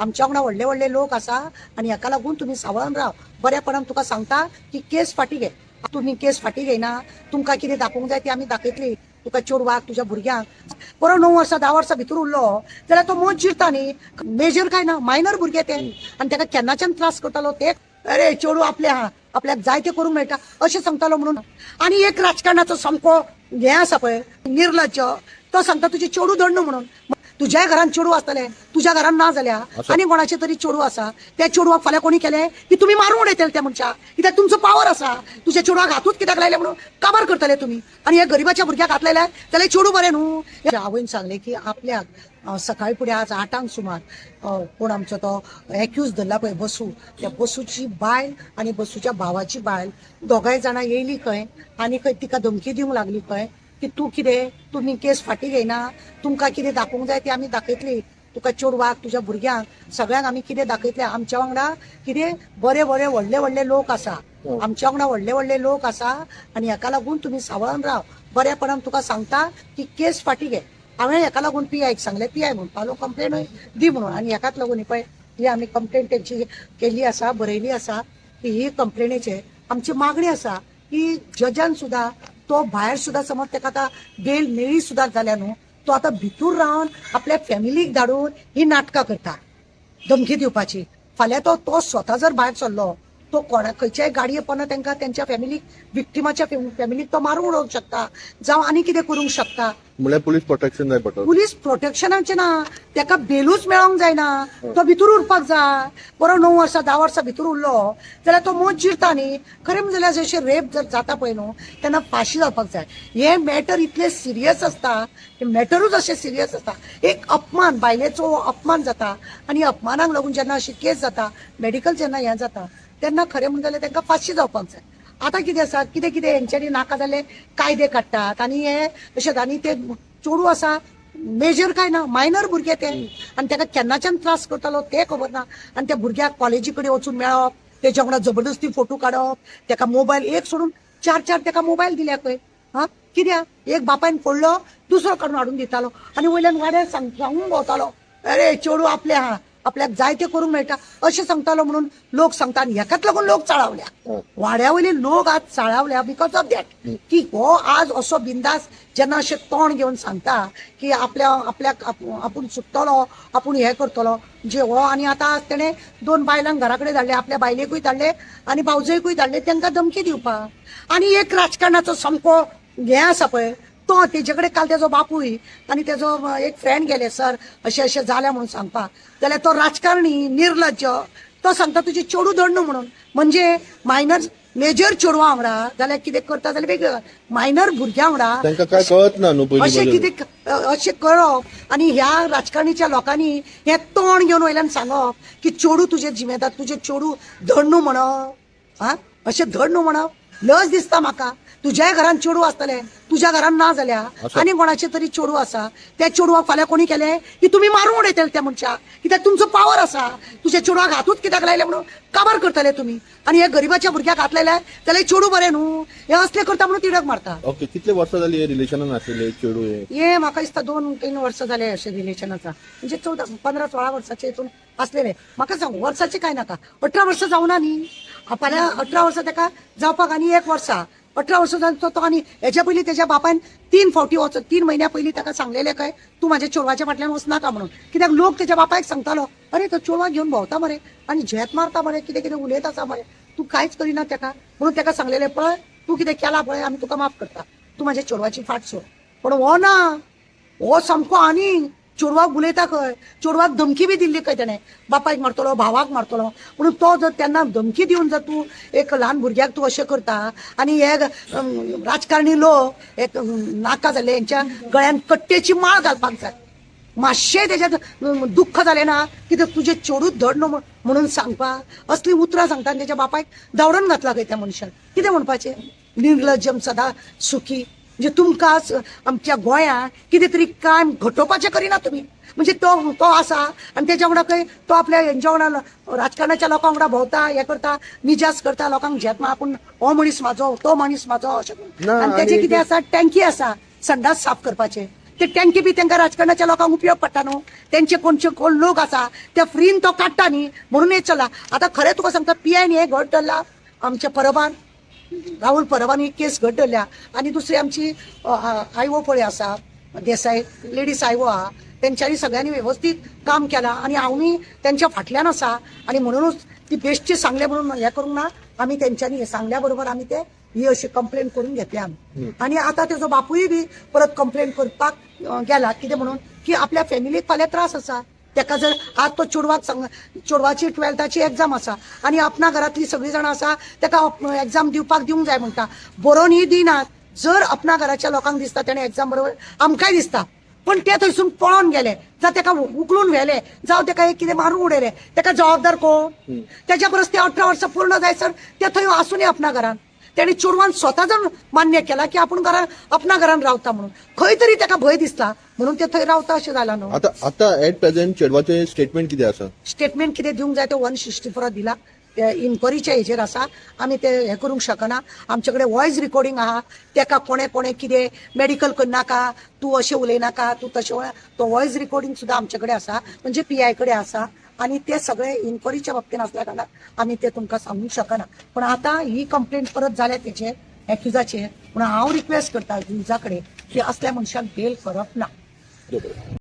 आमच्या वांगडा व्हडले व्हडले लोक आसा आनी हेका लागून तुम्ही सावळान राव. बरेपणान तुका सांगता की केस फाटी घे. तुम्ही केस फाटी घेयना, तुमकां कितें दाखोवंक जाय ती आमी दाखयतली. तुका चेडवाक तुझ्या भुरग्यांक बरो 9 वर्सां 10 वर्सां भितर उरलो जाल्यार तो मोत जिरता न्ही. मेजर काय ना, मायनर भुरगे ते आनी ताका केन्नाच्यान त्रास करतालो ते. अरे चेडू आपल्याक जाय ते करूंक मेळटा अशें सांगतालो म्हणून. आनी एक राजकारणाचो सामको हे आसा पळय निर्लज्ज, तो सांगता तुजे चेडू धड न्हू म्हणून. तुज्या घरान चेडू आसतले, तुज्या घरान ना जाल्यार आनी कोणाचे तरी चेडू आसा, त्या चेडवाक फाल्यां कोणी केले की तुमी मारून उडयतले त्या मनशाक. कित्याक तुमचो पावर आसा. तुज्या चेडवाक हातूच कित्याक लायले म्हणून काबार करतले तुमी. आनी हे गरीबाच्या भुरग्याक हात लायल्यार जाल्यार चेडू बरें न्हू. आवयन सांगले की आपल्याक सकाळी फुडें आज 8 सुमार कोण आमचो तो एक्यूज धरला पळय बसू, त्या बसूची बायल आनी बसूच्या भावाची बायल दोगांय जाणां येयली खंय आनी खंय तिका धमकी दिवंक लागली खंय की तू कितें, तुम्ही केस फाटी घेयना, तुमकां कितें दाखोवंक जाय ती आमी दाखयतली. तुका चेडवाक तुज्या भुरग्यांक सगळ्यांक आमी कितें दाखयतले. आमच्या वांगडा कितें बरे बरे व्हडले व्हडले लोक आसा. आमच्या वांगडा व्हडले व्हडले लोक आसा आनी हेका लागून तुम्ही सावळान राव. बरेपणान तुका सांगता की केस फाटी घे. हांवें हेका लागून PI सांगले, PI म्हणून पालो कंप्लेन दी म्हणून. आनी हेकाच लागून पळय ही आमी कंप्लेन तेंची केल्ली आसा, बरयली आसा की ही कंप्लेनीचेर आमची मागणी आसा की जजान सुद्धा तो भायर सुद्धा समज ताका आतां बेल मेळ्ळी सुद्धा जाल्या न्हू, तो आतां भितूर रावन आपल्या फॅमिलीक धाडून ही नाटकां करता धमकी दिवपाची. फाल्यां तो स्वता जर भायर सरलो तो कोणा खंयच्याय गाडये पोंदा तांकां तेंच्या फॅमिलीक विक्टिमाच्या फॅमिलीक तो मारून उडोवंक शकता जावं आनी कितें करूंक शकता. म्हळ्यार पुलीस प्रोटेक्शन जाय पडटा. पुलीस प्रोटेक्शनाचे ना, ताका बेलूच मेळोंक जायना. तो भितूर उरपाक जाय. बरो 9 वर्सां 10 वर्सां भितूर उरलो जाल्यार तो मोत जिरता न्ही. खरें जाल्यार जशें रेप जर जाता पळय न्हू तेन्ना फाशी जावपाक जाय. हे मॅटर इतले सिरियस आसता, हे मॅटरूच अशें सिरियस आसता. एक अपमान, बायलेचो अपमान जाता आनी अपमानाक लागून जेन्ना अशी केस जाता, मेडिकल जेन्ना हें जाता तेन्ना खरें म्हणून जाल्यार तांकां फाशी जावपाक जाय. आतां कितें आसा, कितें कितें हेंच्यांनी नाका जाल्ले कायदे काडटात आनी हे अशें आनी ते चेडू आसा मेजर काय ना, मायनर भुरगे ते आनी ताका केन्नाच्यान त्रास करतालो ते खबर ना. आनी त्या भुरग्याक कॉलेजी कडेन वचून मेळप, तेच्या वांगडा जबरदस्ती फोटो काडप, ताका मोबायल एक सोडून 4 ताका मोबायल दिल्या खंय. कित्याक एक बापायन फोडलो दुसरो काडून हाडून दितालो आनी वयल्यान वाड्यार सांगूंक भोंवतालो अरे चेडू आपल्याक जाय ते करूंक मेळटा अशें सांगतालो म्हणून लोक सांगता. आनी हेकाच लागून लोक चाळावल्या, वाड्या वयले लोक आज चाळावल्या बिकॉज ऑफ दॅट की हो आज असो बिंदास जेन्ना अशें तोंड घेवन सांगता की आपल्याक आपूण सुट्टलो, आपूण हें करतलो जे हो. आनी आतां तेणें 2 बायलांक घरा कडेन धाडले, आपल्या बायलेकूय धाडले आनी भावजयकूय धाडले तांकां धमकी दिवपाक. आनी एक राजकारणाचो सामको हें आसा पळय तो तेजे कडेन काल तेजो बापूय आनी तेजो एक फ्रेंड गेले सर अशें अशें जालें म्हणून सांगपाक. जाल्यार तो राजकारणी निर्लज्ज तो सांगता तुजी चेडू धड न्हू म्हणून. म्हणजे मायनर मेजर चेडवा वांगडा जाल्यार कितें करता जाल्यार वेगळं, मायनर भुरग्यां वांगडा तांकां काय कळत ना न्हू पयलीं अशें कितें अशें कळप. आनी ह्या राजकारणीच्या लोकांनी हें तोंड घेवन वयल्यान सांगप की चेडू तुजे जिमेदार, तुजे चेडू धड न्हू म्हणप. अशें धड न्हू म्हणप लज दिसता म्हाका. तुज्याय घरान चेडू आसतले, तुज्या घरान ना जाल्यार आनी कोणाचे तरी चेडू आसा, त्या चेडवाक फाल्यां कोणी केले की तुमी मारून उडयतले त्या मनशाक. कित्याक तुमचो पावर आसा. तुज्या चेडवाक हातूच कित्याक लायले म्हणून काबार करतले तुमी. आनी हे गरीबाच्या भुरग्याक हात लायल्यार जाल्यार चेडू बरें न्हू. हे असले करता म्हणून तिडक मारता. ओके, कितले वर्सां जाली हे रिलेशनान आशिल्ले चेडू हे म्हाका दिसता 2-3 वर्सां जाले अशें रिलेशनाचा. म्हणजे 14-15-16 वर्साचे हितून असलेले. म्हाका सांग वर्साचे काय नाका, 18 वर्सां जावना न्ही. फाल्यां 18 वर्सां ताका जावपाक आनी 1 वर्सा 18 वर्सां जावन तो आनी हेच्या पयलीं तेज्या बापायन 3 फावटी 3 म्हयन्या पयलीं ताका सांगलेलें खंय तूं म्हाज्या चेडवाच्या फाटल्यान वचनाका म्हणून. कित्याक लोक तेज्या बापायक सांगतालो अरे तो चेडवाक घेवन भोंवता मरे आनी झेत मारता मरे, कितें कितें उलयत आसा मरे, तूं कांयच करिना ताका म्हणून ताका सांगलेलें पळय तूं कितें केलां पळय आमी तुका माफ करता, तूं म्हाज्या चेडवाची फाट सोड. पूण हो ना, हो सामको आनी चेडवाक उलयता खंय, चेडवाक धमकी बी दिल्ली खंय तेणें, बापायक मारतलो, भावाक मारतलो म्हणून. तो जर तेन्ना धमकी दिवन जर तूं एक ल्हान भुरग्याक तूं अशें करता आनी हे राजकारणी लोक एक नाका जाल्ले हेंच्या गळ्यान कट्टेची माळ घालपाक जाय. मातशें तेज्यात दुख्ख जालें ना कित्याक तुजें चेडूच धड न्हू म्हणून सांगपाक असली उतरां सांगता आनी तेज्या बापायक धांवडोन घातला खंय त्या मनशान. कितें म्हणपाचें निर्लज्जम सदा सुखी. म्हणजे तुमकां आमच्या गोंयांत कितें तरी काम घटोवपाचें करिना तुमी. म्हणजे तो आसा आनी तेच्या वांगडा खंय तो आपल्या हेंच्या वांगडा राजकारणाच्या लोकां वांगडा भोंवता, हें करता, मिजाज करता, लोकांक झेत आपूण हो मनीस म्हाजो, तो मनीस म्हाजो अशें करून. आनी तेजें कितें आसा, टँकी आसा संडास साफ करपाचें. ते टँकी बी त्यांना राजकारणाच्या लोकांक उपयोग पडटा न्हू त्यांचे कोण लोक आसा ते फ्रीन तो काडटा न्ही म्हणून हे चला आता खरें तुका सांगता PI हे घट धरला आमच्या परबान राहुल परबान ही केस घट धरल्या आणि दुसरी आमची आयओ पळय आसा देसाई लेडीज आयओ आहा त्यांच्यानी सगळ्यांनी व्यवस्थित काम केला आणि हांवूय त्यांच्या फाटल्यान आसा आणि म्हणूनच ती बेश्टी सांगले म्हणून हे करूंक ना आम्ही त्यांच्यानी सांगल्या बरोबर आम्ही ते ही अशी कंप्लेन करून घेतली आम्ही आणि आता त्याचो बापूय बी परत कंप्लेन करपाक गेला कितें म्हणून की आपल्या फॅमिलीक फाल्यां त्रास आसा तेका जर आज तो चेडवाची 12th एग्जाम आसा आणि आपणा घरातली सगळी जाणां आसा तेका एग्जाम दिवंक जाय म्हणटा बरोवन ही दिनात जर आपणा घराच्या लोकांक दिसता तेणे एग्जाम बरोबर आमकांय दिसता पण ते थंयसून पळोवन गेले जावं तेका उखलून व्हेले जावं तेका एक कितें मारून उडयले तेका जबाबदार कोण त्याच्या परस ते 18 वर्सां पूर्ण जायसर ते थंय आसूनय आपणा घरान तेणी चेडवान स्वता जर मान्य केला की आपण आपणा घरान रावता म्हणून खंय तरी तेका भंय दिसला म्हणून ते थंय रावता अशें जालां न्हू आता एट प्रेझेंट चेडवाचे स्टेटमेंट किती आसा स्टेटमेंट कितें दिवंक जाय तो 164 दिला इन्क्वायरीच्या हेजेर आसा आमी ते हे करूंक शकना आमचे कडेन वॉयस रिकॉर्डिंग आहा तेका कोणे कितें मेडिकल करनाका तूं अशें उलयनाका तूं तशें तो वॉयस रिकॉर्डिंग सुद्दां आमचे कडेन आसा म्हणजे PI कडेन आसा आणि ते सगळे इन्क्वायरीच्या बाबतीत असल्या कारणान आमी ते तुमकां सांगूंक शकना पण आता ही कंप्लेंट परत जाल्या तेचेर एक्युजाचेर म्हणून हांव रिक्वेस्ट करता जुजा कडेन की असल्या मनशाक बेल करप ना